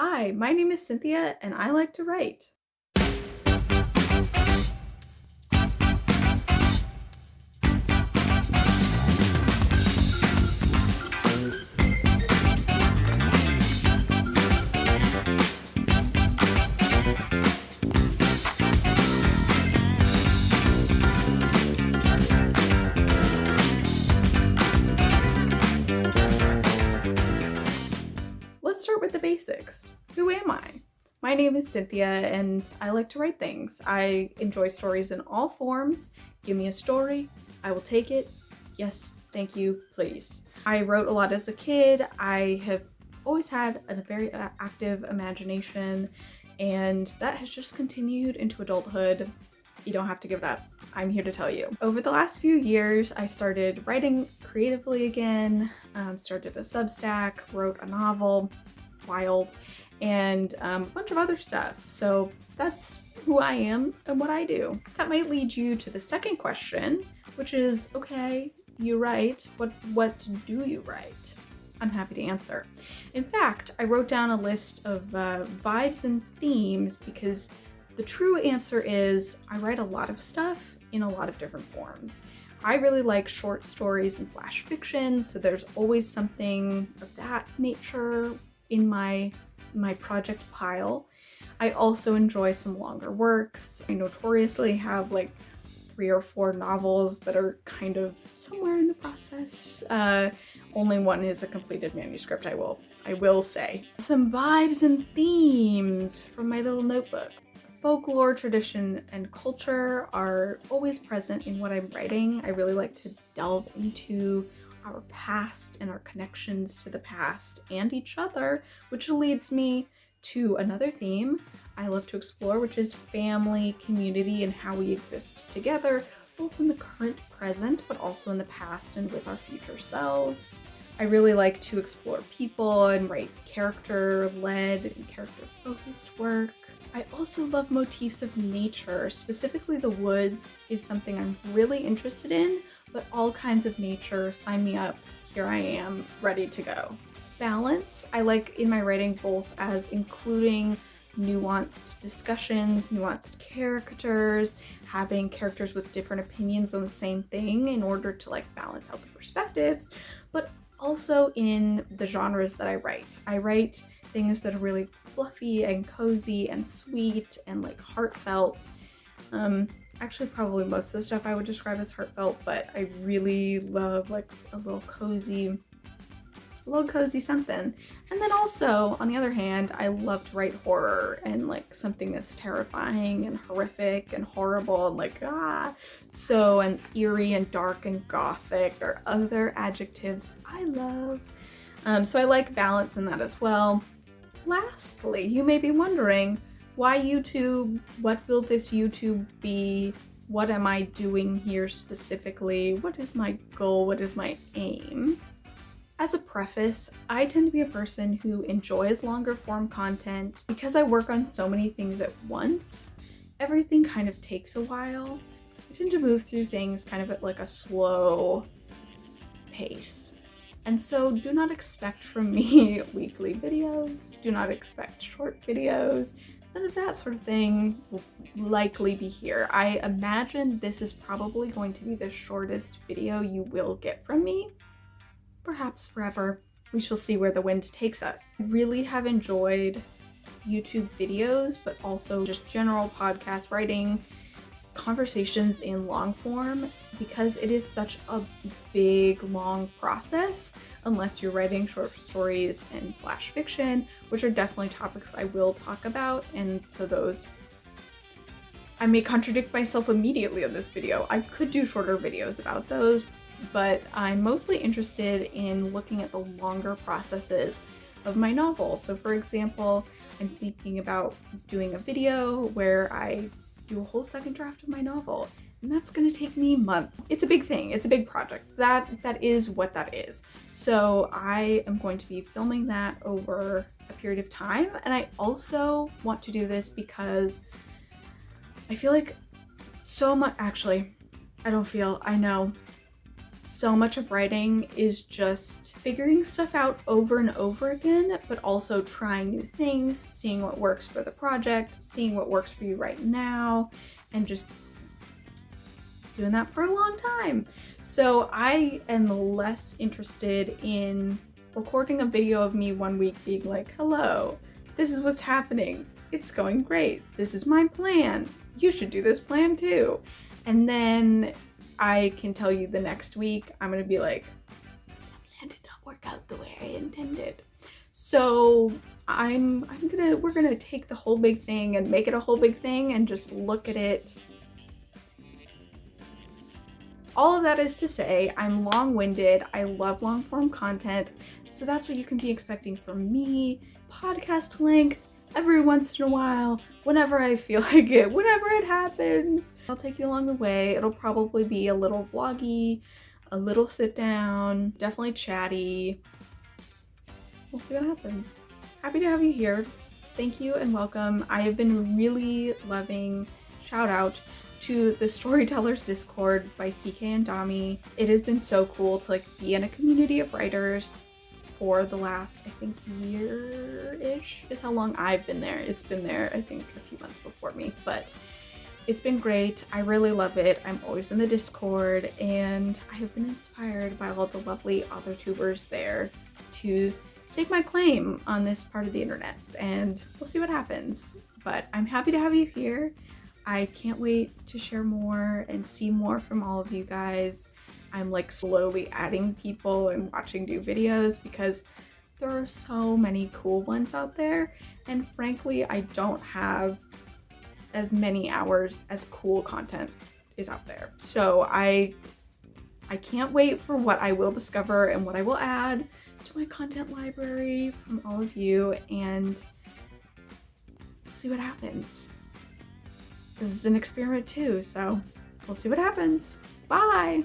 Hi, my name is Cynthia and I like to write. Let's start with the basics. Who am I? My name is Cynthia and I like to write things. I enjoy stories in all forms. Give me a story, I will take it. Yes, thank you, please. I wrote a lot as a kid. I have always had a very active imagination, and that has just continued into adulthood. You don't have to give it up. I'm here to tell you. Over the last few years, I started writing creatively again, started a Substack, wrote a novel, wild, and a bunch of other stuff. So that's who I am and what I do. That might lead you to the second question, which is, okay, you write, what do you write? I'm happy to answer. In fact, I wrote down a list of vibes and themes because the true answer is I write a lot of stuff in a lot of different forms. I really like short stories and flash fiction, so there's always something of that nature in my project pile. I also enjoy some longer works. I notoriously have like 3 or 4 novels that are kind of somewhere in the process. Only one is a completed manuscript, I will say. Some vibes and themes from my little notebook. Folklore, tradition, and culture are always present in what I'm writing. I really like to delve into our past and our connections to the past and each other, which leads me to another theme I love to explore, which is family, community, and how we exist together, both in the current present, but also in the past and with our future selves. I really like to explore people and write character-led and character-focused work. I also love motifs of nature. Specifically, the woods is something I'm really interested in, but all kinds of nature, sign me up. Here I am, ready to go. Balance, I like in my writing both as including nuanced discussions, nuanced characters, having characters with different opinions on the same thing in order to like balance out the perspectives, but also in the genres that I write. I write things that are really fluffy and cozy and sweet and like heartfelt. Actually, probably most of the stuff I would describe as heartfelt, but I really love like a little cozy something. And then also, on the other hand, I love to write horror and like something that's terrifying and horrific and horrible and like so, and eerie and dark and gothic or other adjectives I love. So I like balance in that as well. Lastly, you may be wondering, why YouTube? What will this YouTube be? What am I doing here specifically? What is my goal? What is my aim? As a preface, I tend to be a person who enjoys longer form content. Because I work on so many things at once, everything kind of takes a while. I tend to move through things kind of at like a slow pace. And so do not expect from me weekly videos, do not expect short videos, none of that sort of thing will likely be here. I imagine this is probably going to be the shortest video you will get from me. Perhaps forever. We shall see where the wind takes us. I really have enjoyed YouTube videos, but also just general podcast writing, conversations in long form, because it is such a big, long process, unless you're writing short stories and flash fiction, which are definitely topics I will talk about, and so those I may contradict myself immediately in this video. I could do shorter videos about those, but I'm mostly interested in looking at the longer processes of my novel. So for example, I'm thinking about doing a video where I do a whole second draft of my novel, and that's gonna take me months. It's a big thing, it's a big project. That is what that is. So I am going to be filming that over a period of time, and I also want to do this because I feel like so much, actually, I know, So much of writing is just figuring stuff out over and over again, but also trying new things, seeing what works for the project, seeing what works for you right now, and just doing that for a long time. So I am less interested in recording a video of me one week being like, hello, this is what's happening. It's going great. This is my plan. You should do this plan too. And then I can tell you the next week, I'm gonna be like, that plan did not work out the way I intended. So we're gonna take the whole big thing and make it a whole big thing and just look at it. All of that is to say, I'm long-winded. I love long-form content. So that's what you can be expecting from me. Podcast length every once in a while, whenever I feel like it, whenever it happens. I'll take you along the way. It'll probably be a little vloggy, a little sit down, definitely chatty. We'll see what happens. Happy to have you here. Thank you and welcome. I have been really loving, shout out to the Storytellers Discord by CK and Dami. It has been so cool to like be in a community of writers for the last, I think, year-ish is how long I've been there. It's been there, I think, a few months before me, but it's been great. I really love it. I'm always in the Discord, and I have been inspired by all the lovely authortubers there to stake my claim on this part of the internet, and we'll see what happens. But I'm happy to have you here. I can't wait to share more and see more from all of you guys. I'm like slowly adding people and watching new videos because there are so many cool ones out there, and frankly I don't have as many hours as cool content is out there. So I can't wait for what I will discover and what I will add to my content library from all of you, and see what happens. This is an experiment too, so we'll see what happens. Bye!